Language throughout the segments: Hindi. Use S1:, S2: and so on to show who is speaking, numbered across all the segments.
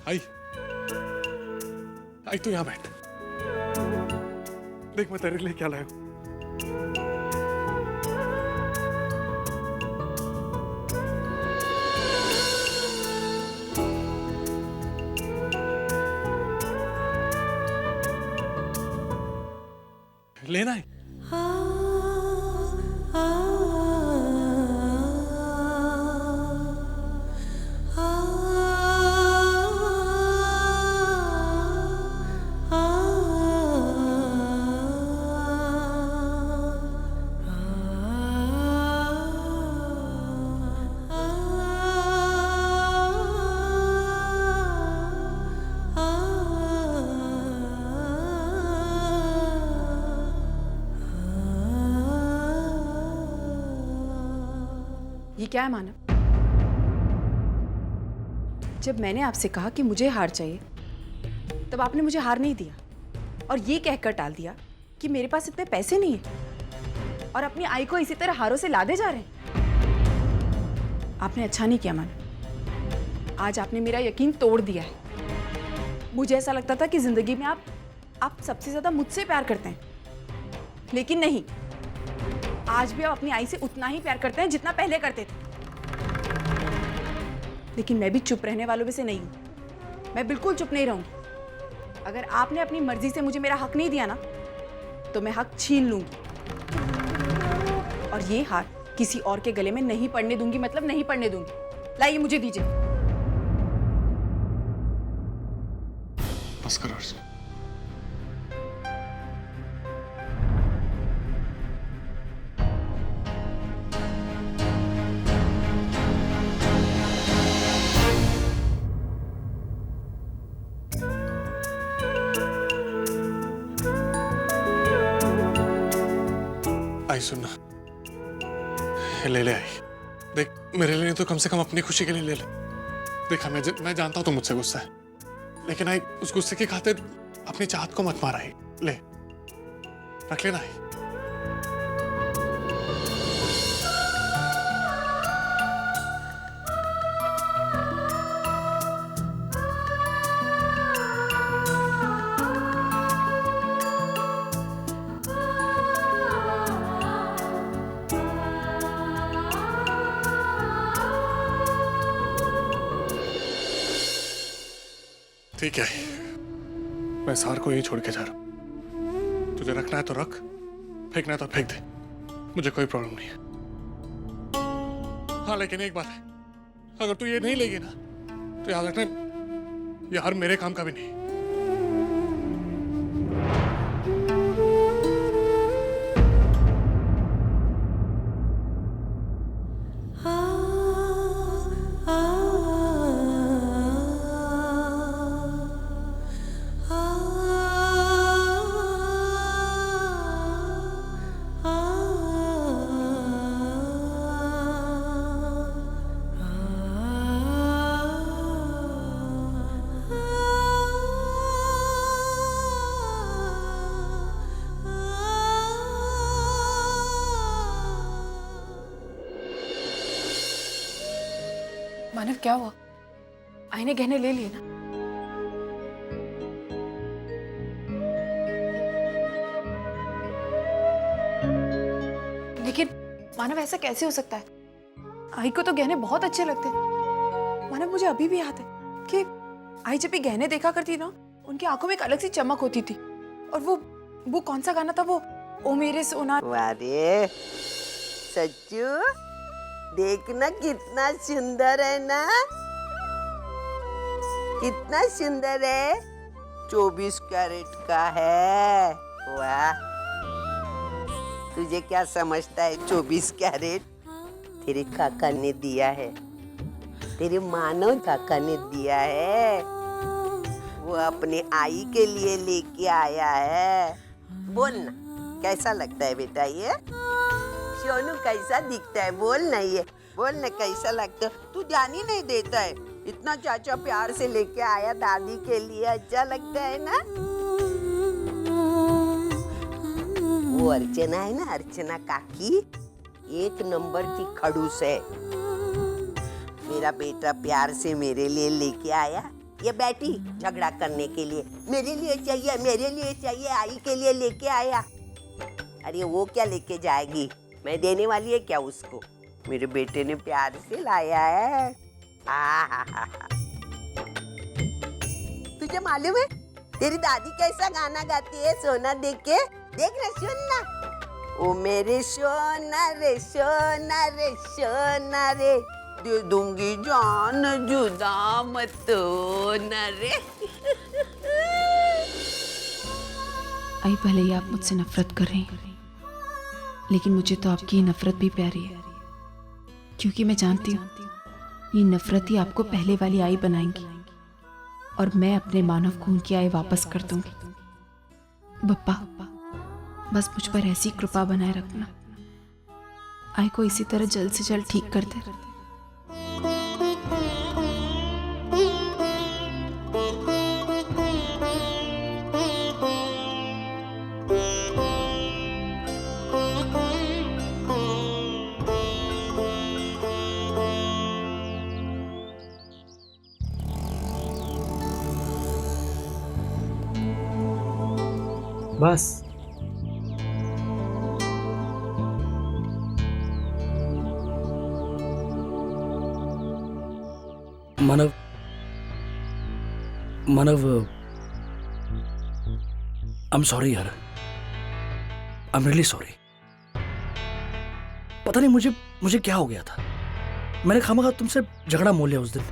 S1: आई आई तू यहाँ बैठ। देख मैं तेरे लिए क्या लाया हूं। लेना है।
S2: ये क्या है मानव? जब मैंने आपसे कहा कि मुझे हार चाहिए, तब आपने मुझे हार नहीं दिया और ये कहकर टाल दिया कि मेरे पास इतने पैसे नहीं है और अपनी आई को इसी तरह हारों से लादे जा रहे हैं। आपने अच्छा नहीं किया मानव। आज आपने मेरा यकीन तोड़ दिया है। मुझे ऐसा लगता था कि जिंदगी में आप सबसे ज्यादा मुझसे प्यार करते हैं, लेकिन नहीं। आज भी आप अपनी आई से उतना ही प्यार करते हैं जितना पहले करते थे। लेकिन मैं भी चुप रहने वालों में से नहीं हूं। मैं बिल्कुल चुप नहीं रहूंगी। अगर आपने अपनी मर्जी से मुझे मेरा हक नहीं दिया ना, तो मैं हक छीन लूंगी और ये हार किसी और के गले में नहीं पड़ने दूंगी। मतलब नहीं पड़ने दूंगी। लाइए, मुझे दीजिए।
S1: बस करो अर्जुन। आई सुनना, ले ले आई। देख मेरे लिए तो कम से कम अपनी खुशी के लिए ले ले। देखा मैं जानता हूँ तू मुझसे गुस्सा है, लेकिन आई उस गुस्से की खातिर अपनी चाहत को मत मार। आई ले, रख लेना आई। ठीक है, मैं इस हार को यहीं छोड़ के जा रहा हूं। तुझे रखना है तो रख, फेंकना है तो फेंक दे, मुझे कोई प्रॉब्लम नहीं है। हाँ लेकिन एक बात है, अगर तू ये नहीं लेगी ना, तो याद रखना ये हार मेरे काम का भी नहीं।
S2: मानव, क्या हुआ? आई ने गहने ले लिए ना? लेकिन मानव, ऐसा कैसे हो सकता है? आई को तो गहने बहुत अच्छे लगते हैं। मानव, मुझे अभी भी याद है कि आई जब भी गहने देखा करती ना, उनकी आंखों में एक अलग सी चमक होती थी। और वो कौन सा गाना था? वो ओ मेरे सोना।
S3: वारे सच्चू, देखना कितना सुंदर है ना, कितना सुंदर है। 24 कैरेट का है। वाह, तुझे क्या समझता है 24 कैरेट? तेरे काका ने दिया है, तेरे मानव काका ने दिया है। वो अपने आई के लिए लेके आया है। बोल ना, कैसा लगता है बेटा ये? सोनू कैसा दिखता है? बोल ना, ये बोल ना कैसा लगता है? तू ध्यान ही नहीं देता है। इतना चाचा प्यार से लेके आया दादी के लिए, अच्छा लगता है ना? वो अर्चना है ना, अर्चना काकी, 1 नंबर की खड़ूस है। मेरा बेटा प्यार से मेरे लिए लेके आया, ये बैठी झगड़ा करने के लिए, मेरे लिए चाहिए, आई के लिए लेके आया। अरे वो क्या लेके जाएगी, मैं देने वाली है क्या उसको? मेरे बेटे ने प्यार से लाया है। तुझे मालूम है तेरी दादी कैसा गाना गाती है? सोना देख के देख ना, सुन ना। ओ मेरे सोना रे सोना रे सोना रे, दे दूंगी जान जुदा मत होना रे।
S2: आई भले ही आप मुझसे नफरत कर रही हैं, लेकिन मुझे तो आपकी ये नफरत भी प्यारी है, क्योंकि मैं जानती हूँ ये नफरत ही आपको पहले वाली आई बनाएंगी और मैं अपने मानव खून की आई वापस कर दूंगी। बप्पा, बस मुझ पर ऐसी कृपा बनाए रखना, आई को इसी तरह जल्द से जल्द ठीक कर दे।
S4: बस मानव, आई एम सॉरी यार, आई एम रियली सॉरी। पता नहीं मुझे क्या हो गया था, मैंने खामखा तुमसे झगड़ा मोल लिया उस दिन।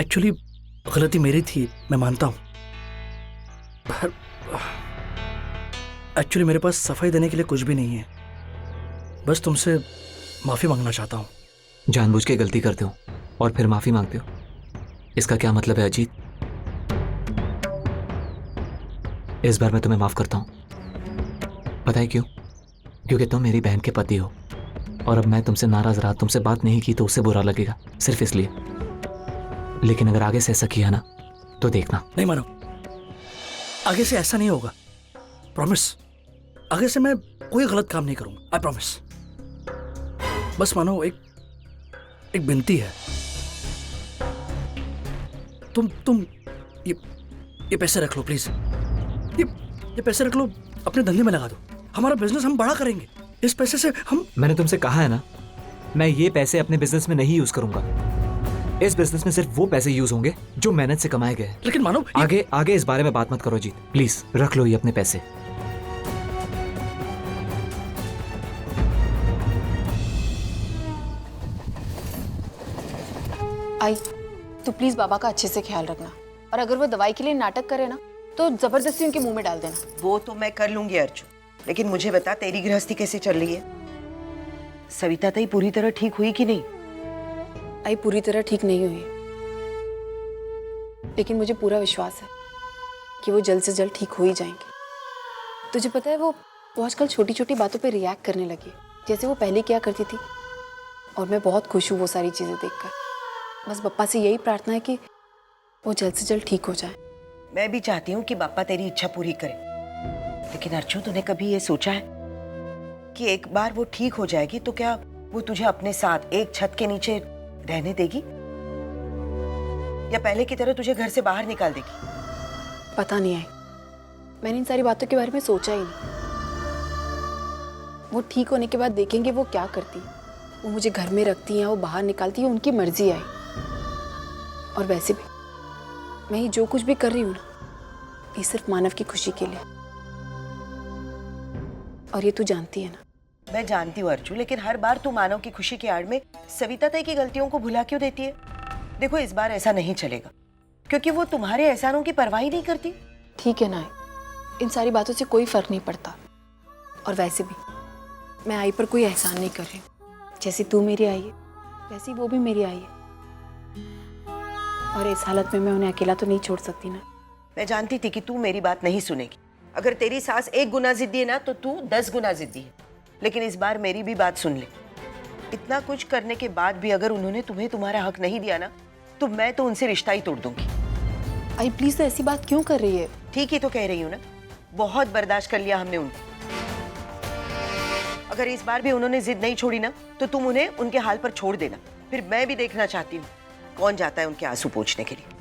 S4: एक्चुअली गलती मेरी थी, मैं मानता हूं। एक्चुअली मेरे पास सफाई देने के लिए कुछ भी नहीं है, बस तुमसे माफी मांगना चाहता हूं।
S5: जानबूझ के गलती करते हो और फिर माफी मांगते हो, इसका क्या मतलब है अजीत? इस बार मैं तुम्हें माफ करता हूं। पता है क्यों? क्योंकि तुम मेरी बहन के पति हो और अब मैं तुमसे नाराज रहा, तुमसे बात नहीं की तो उससे बुरा लगेगा, सिर्फ इसलिए। लेकिन अगर आगे से ऐसा किया ना तो देखना।
S4: नहीं मानो, आगे से ऐसा नहीं होगा, प्रॉमिस। आगे से मैं कोई गलत काम नहीं करूंगा, आई प्रॉमिस। बस मानो एक विनती है, तुम ये पैसे रख लो प्लीज। ये पैसे रख लो, अपने धंधे में लगा दो, हमारा बिजनेस हम बड़ा करेंगे इस पैसे से।
S5: मैंने तुमसे कहा है ना, मैं ये पैसे अपने बिजनेस में नहीं यूज करूंगा। इस बिजनेस में सिर्फ वो पैसे यूज होंगे जो मेहनत से कमाए गए।
S4: लेकिन मानो
S5: आगे इस बारे में बात मत करो जीत, प्लीज रख लो ये अपने पैसे।
S2: आई, तो प्लीज बाबा का अच्छे से ख्याल रखना, और अगर वो दवाई के लिए नाटक करे ना तो जबरदस्ती उनके मुंह में डाल देना।
S6: वो तो मैं कर लूंगी अर्जु, लेकिन मुझे बता तेरी गृहस्थी कैसे चल रही है? सविता तई पूरी तरह ठीक हुई कि नहीं?
S2: आई पूरी तरह ठीक नहीं हुई, लेकिन मुझे पूरा विश्वास है कि वो जल्द से जल्द ठीक हो ही जाएंगे। तुझे पता है वो आजकल छोटी छोटी बातों पे रिएक्ट करने लगी, जैसे वो पहले किया करती थी, और मैं बहुत खुश हूँ वो सारी चीजें देखकर। बस बप्पा से यही प्रार्थना है कि वो जल्द से जल्द ठीक हो जाए।
S6: मैं भी चाहती हूँ कि बाप्पा तेरी इच्छा पूरी करे, लेकिन अर्जु तूने कभी ये सोचा है कि एक बार वो ठीक हो जाएगी तो क्या वो तुझे अपने साथ एक छत के नीचे रहने देगी, या पहले की तरह तुझे घर से बाहर निकाल देगी?
S2: पता नहीं आई, मैंने इन सारी बातों के बारे में सोचा ही नहीं। वो ठीक होने के बाद देखेंगे वो क्या करती, वो मुझे घर में रखती है, वो बाहर निकालती है, उनकी मर्जी आई। और वैसे भी मैं ही जो कुछ भी कर रही हूँ ना, ये सिर्फ मानव की खुशी के लिए, और ये तू जानती है ना।
S6: मैं जानती हूँ अर्जु, लेकिन हर बार तू मानव की खुशी की आड़ में सविता तई की गलतियों को भुला क्यों देती है? देखो इस बार ऐसा नहीं चलेगा, क्योंकि वो तुम्हारे एहसानों की परवाह ही नहीं करती।
S2: ठीक है ना, इन सारी बातों से कोई फर्क नहीं पड़ता, और वैसे भी मैं आई पर कोई एहसान नहीं कर रही हूँ। जैसी तू मेरी आई है वैसी वो भी मेरी आई है, और इस हालत में मैं उन्हें अकेला तो नहीं छोड़ सकती ना।
S6: मैं जानती थी कि तू मेरी बात नहीं सुनेगी। अगर तेरी सास 1 गुना जिद्दी है ना तो तू 10 गुना जिद्दी है, लेकिन इस बार मेरी भी बात सुन ले। इतना कुछ करने के बाद भी अगर उन्होंने तुम्हें तुम्हारा हक नहीं दिया ना, तो मैं तो उनसे रिश्ता ही तोड़ दूंगी।
S2: आई प्लीज, तो ऐसी बात क्यों कर रही है?
S6: ठीक ही तो कह रही हूँ ना, बहुत बर्दाश्त कर लिया हमने उनको। अगर इस बार भी उन्होंने जिद नहीं छोड़ी ना, तो तुम उन्हें उनके हाल पर छोड़ देना, फिर मैं भी देखना चाहती हूँ कौन जाता है उनके आंसू पोंछने के लिए।